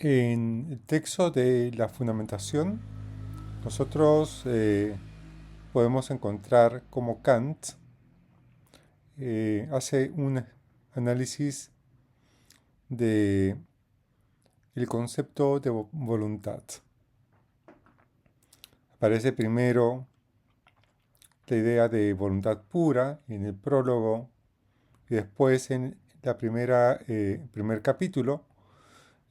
En el texto de la fundamentación, nosotros podemos encontrar cómo Kant hace un análisis de el concepto de voluntad. Aparece primero la idea de voluntad pura en el prólogo y después en la primer capítulo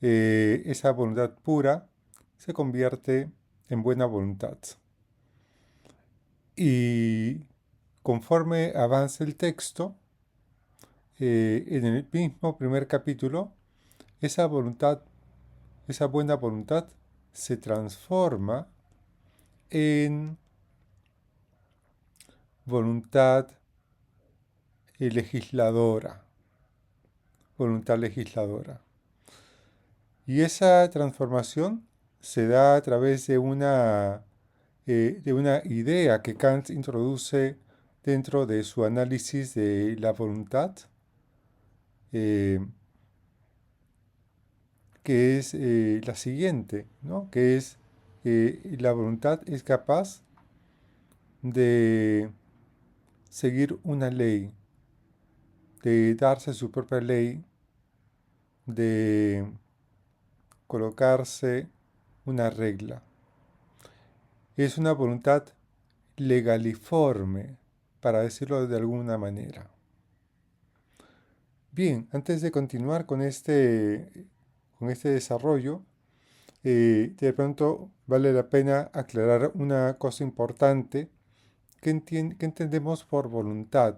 esa voluntad pura se convierte en buena voluntad. Y conforme avanza el texto, en el mismo primer capítulo, esa voluntad, esa buena voluntad, se transforma en voluntad legisladora. Voluntad legisladora. Y esa transformación se da a través de una idea que Kant introduce dentro de su análisis de la voluntad, eh, que es la siguiente, ¿no? Que es la voluntad es capaz de seguir una ley, de darse su propia ley, de colocarse una regla. Es una voluntad legaliforme, para decirlo de alguna manera. Bien, antes de continuar con este desarrollo, de pronto vale la pena aclarar una cosa importante que entendemos por voluntad.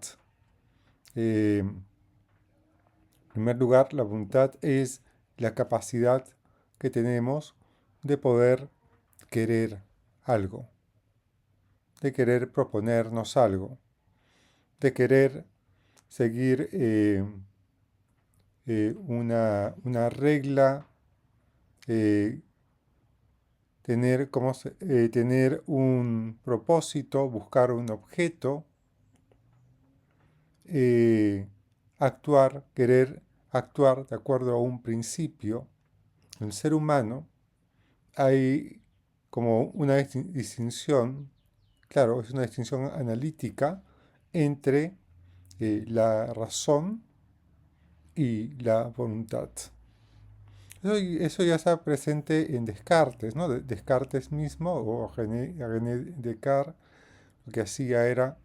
En primer lugar, la voluntad es la capacidad que tenemos de poder querer algo, de querer proponernos algo, de querer seguir una regla, eh, tener un propósito, buscar un objeto, querer actuar de acuerdo a un principio. En el ser humano hay como una distinción, claro, es una distinción analítica entre la razón y la voluntad. Eso ya está presente en Descartes, ¿no? Descartes mismo, o René Descartes, lo que hacía era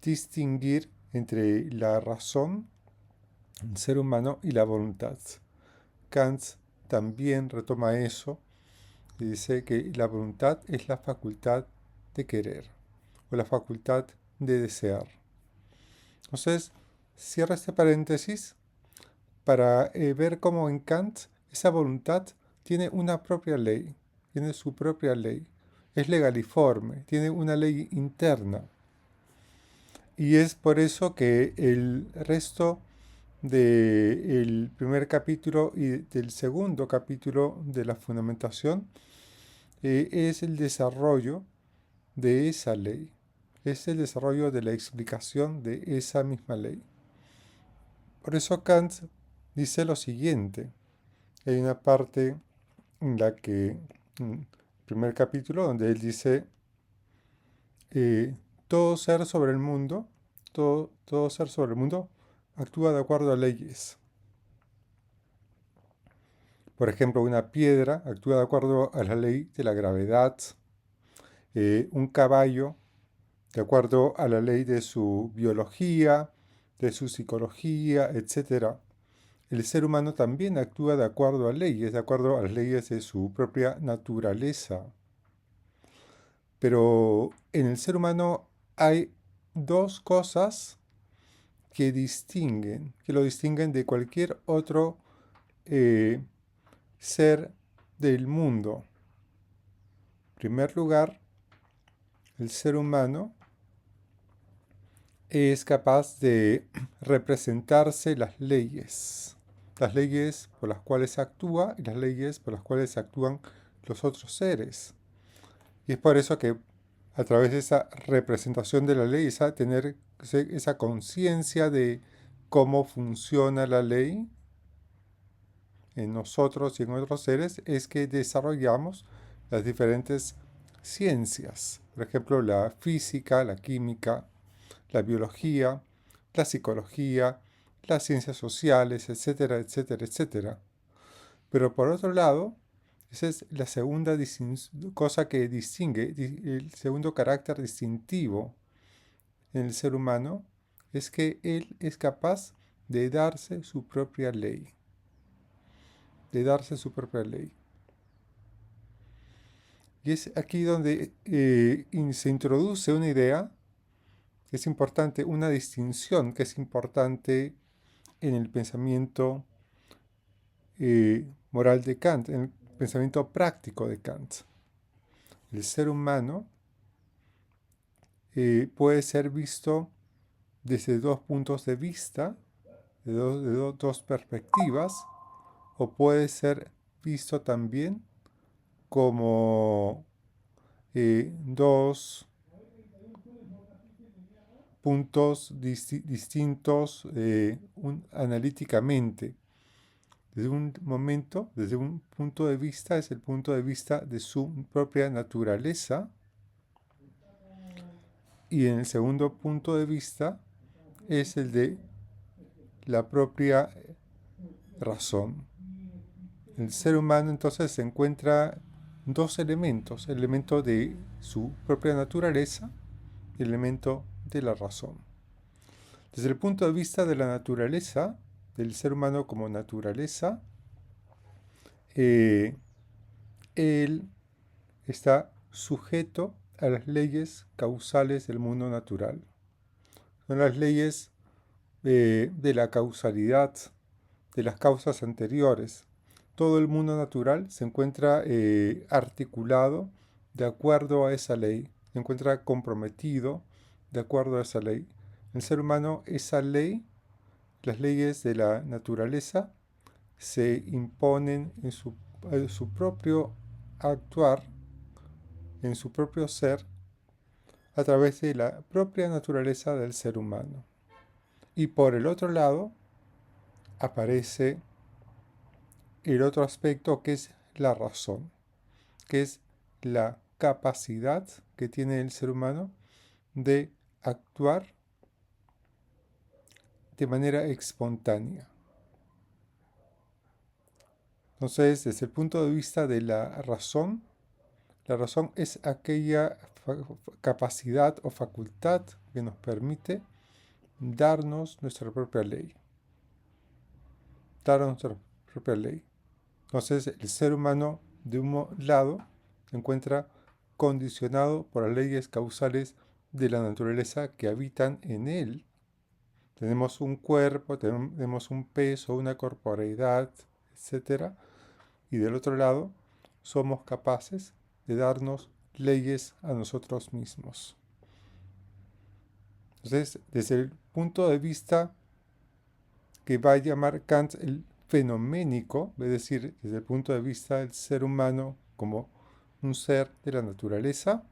distinguir entre la razón, el ser humano, y la voluntad. Kant también retoma eso y dice que la voluntad es la facultad de querer o la facultad de desear. Entonces, cierra este paréntesis para ver cómo en Kant esa voluntad tiene una propia ley, tiene su propia ley, es legaliforme, tiene una ley interna. Y es por eso que el resto del primer capítulo y del segundo capítulo de la fundamentación es el desarrollo de esa ley, es el desarrollo de la explicación de esa misma ley. Por eso Kant dice lo siguiente. Hay una parte en la que, en el primer capítulo, donde él dice, todo ser sobre el mundo, todo ser sobre el mundo actúa de acuerdo a leyes. Por ejemplo, una piedra actúa de acuerdo a la ley de la gravedad, un caballo de acuerdo a la ley de su biología, de su psicología, etc. El ser humano también actúa de acuerdo a leyes, de acuerdo a las leyes de su propia naturaleza. Pero en el ser humano hay dos cosas que lo distinguen de cualquier otro ser del mundo. En primer lugar, el ser humano es capaz de representarse las leyes por las cuales actúa y las leyes por las cuales actúan los otros seres. Y es por eso que a través de esa representación de la ley, tener esa conciencia de cómo funciona la ley, en nosotros y en otros seres es que desarrollamos las diferentes ciencias. Por ejemplo, la física, la química, la biología, la psicología, las ciencias sociales, etcétera, etcétera, etcétera. Pero por otro lado, esa es la segunda cosa que distingue, el segundo carácter distintivo en el ser humano, es que él es capaz de darse su propia ley. De darse su propia ley. Y es aquí donde se introduce una idea que es importante, una distinción que es importante en el pensamiento moral de Kant, en el pensamiento práctico de Kant. El ser humano puede ser visto desde dos puntos de vista, de dos perspectivas, o puede ser visto también como dos puntos distintos analíticamente. Desde un momento, desde un punto de vista, es el punto de vista de su propia naturaleza, y en el segundo punto de vista es el de la propia razón. El ser humano entonces se encuentra dos elementos, el elemento de su propia naturaleza y el elemento de la razón. Desde el punto de vista de la naturaleza, del ser humano como naturaleza, él está sujeto a las leyes causales del mundo natural. Son las leyes de la causalidad, de las causas anteriores. Todo el mundo natural se encuentra articulado de acuerdo a esa ley, se encuentra comprometido de acuerdo a esa ley. El ser humano, esa ley, las leyes de la naturaleza, se imponen en su propio actuar, en su propio ser, a través de la propia naturaleza del ser humano. Y por el otro lado, aparece el otro aspecto que es la razón, que es la capacidad que tiene el ser humano de actuar de manera espontánea. Entonces, desde el punto de vista de la razón es aquella capacidad o facultad que nos permite darnos nuestra propia ley. Darnos nuestra propia ley. Entonces, el ser humano, de un lado, se encuentra condicionado por las leyes causales de la naturaleza que habitan en él. Tenemos un cuerpo, tenemos un peso, una corporeidad, etc. Y del otro lado, somos capaces de darnos leyes a nosotros mismos. Entonces, desde el punto de vista que va a llamar Kant el fenoménico, es decir, desde el punto de vista del ser humano como un ser de la naturaleza,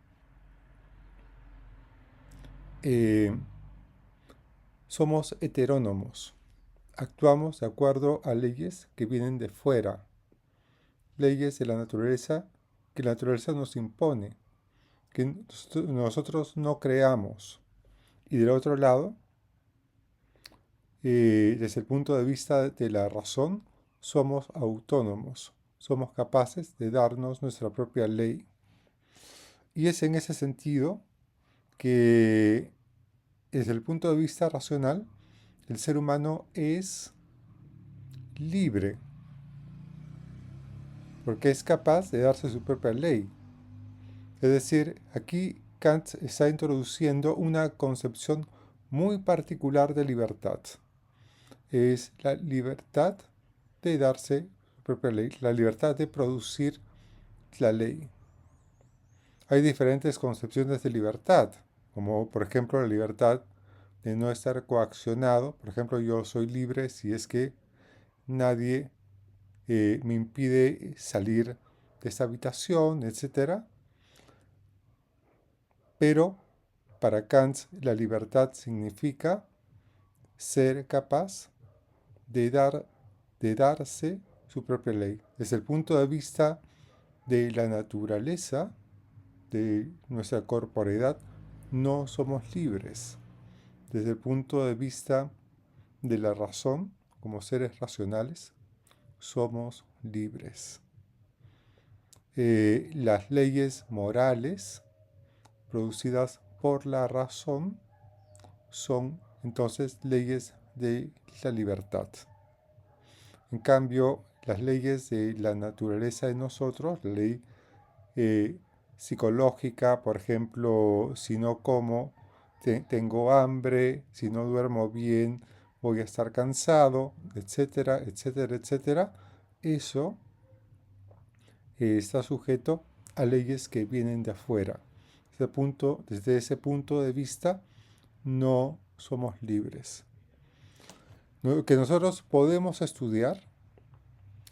somos heterónomos, actuamos de acuerdo a leyes que vienen de fuera, leyes de la naturaleza que la naturaleza nos impone, que nosotros no creamos. Y del otro lado, desde el punto de vista de la razón, somos autónomos, somos capaces de darnos nuestra propia ley. Y es en ese sentido que, desde el punto de vista racional, el ser humano es libre, porque es capaz de darse su propia ley. Es decir, aquí Kant está introduciendo una concepción muy particular de libertad. Es la libertad de darse su propia ley, la libertad de producir la ley. Hay diferentes concepciones de libertad, como por ejemplo la libertad de no estar coaccionado. Por ejemplo, yo soy libre si es que nadie me impide salir de esta habitación, etc. Pero para Kant la libertad significa ser capaz de darse su propia ley. Desde el punto de vista de la naturaleza, de nuestra corporeidad, no somos libres. Desde el punto de vista de la razón, como seres racionales, somos libres. Las leyes morales producidas por la razón son entonces leyes de la libertad. En cambio, las leyes de la naturaleza de nosotros, la ley psicológica, por ejemplo, si no como, tengo hambre, si no duermo bien, voy a estar cansado, etcétera, etcétera, etcétera, eso está sujeto a leyes que vienen de afuera. Desde ese punto de vista, no somos libres. Lo que nosotros podemos estudiar,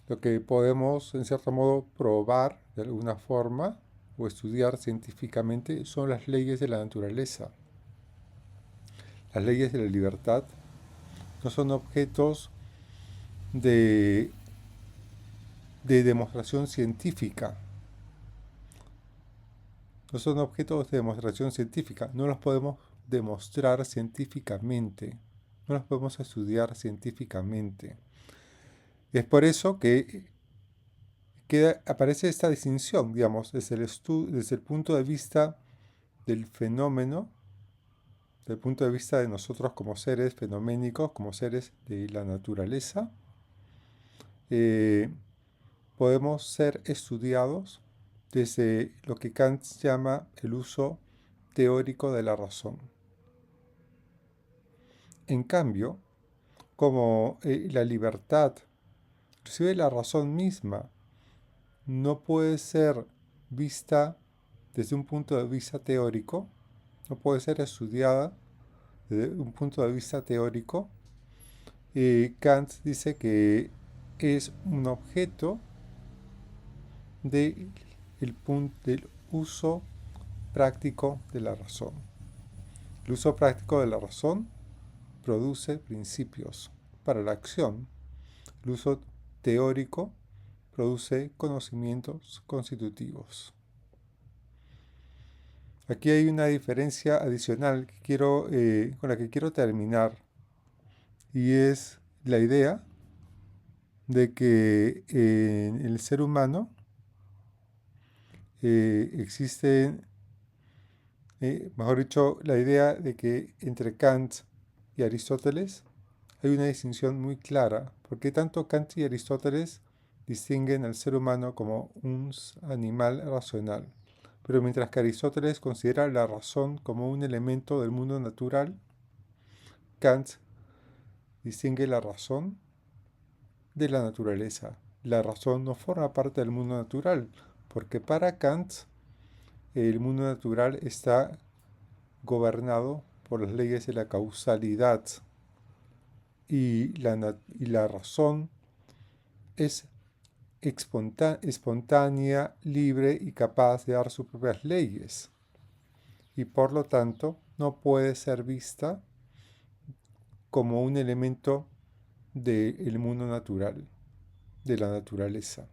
lo que podemos en cierto modo probar de alguna forma o estudiar científicamente son las leyes de la naturaleza. Las leyes de la libertad no son objetos de demostración científica. No son objetos de demostración científica. No los podemos demostrar científicamente. No los podemos estudiar científicamente. Es por eso que aparece esta distinción, digamos, desde el punto de vista del fenómeno, desde el punto de vista de nosotros como seres fenoménicos, como seres de la naturaleza, podemos ser estudiados desde lo que Kant llama el uso teórico de la razón. En cambio, como la libertad, inclusive la razón misma, no puede ser vista desde un punto de vista teórico, no puede ser estudiada desde un punto de vista teórico, Kant dice que es un objeto del uso práctico de la razón. El uso práctico de la razón produce principios para la acción. El uso teórico produce conocimientos constitutivos. Aquí hay una diferencia adicional con la que quiero terminar, y es la idea de que en el ser humano existe, mejor dicho, la idea de que entre Kant y Aristóteles hay una distinción muy clara, porque tanto Kant y Aristóteles distinguen al ser humano como un animal racional, pero mientras que Aristóteles considera la razón como un elemento del mundo natural, Kant distingue la razón de la naturaleza. La razón no forma parte del mundo natural, porque para Kant el mundo natural está gobernado por las leyes de la causalidad y la razón es espontánea, libre y capaz de dar sus propias leyes, y por lo tanto no puede ser vista como un elemento del mundo natural, de la naturaleza.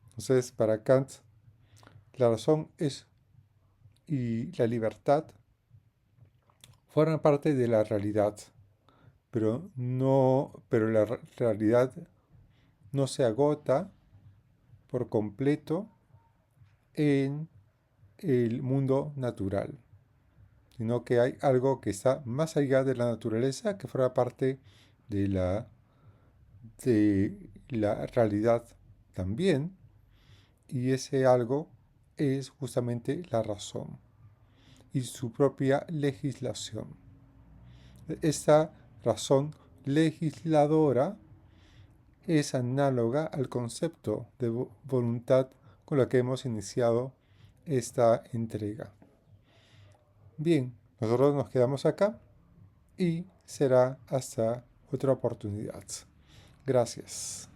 Entonces, para Kant, la razón y la libertad forman parte de la realidad, pero la realidad no se agota por completo en el mundo natural, sino que hay algo que está más allá de la naturaleza, que forma parte de la realidad también, y ese algo es justamente la razón y su propia legislación. Esta razón legisladora es análoga al concepto de voluntad con la que hemos iniciado esta entrega. Bien, nosotros nos quedamos acá y será hasta otra oportunidad. Gracias.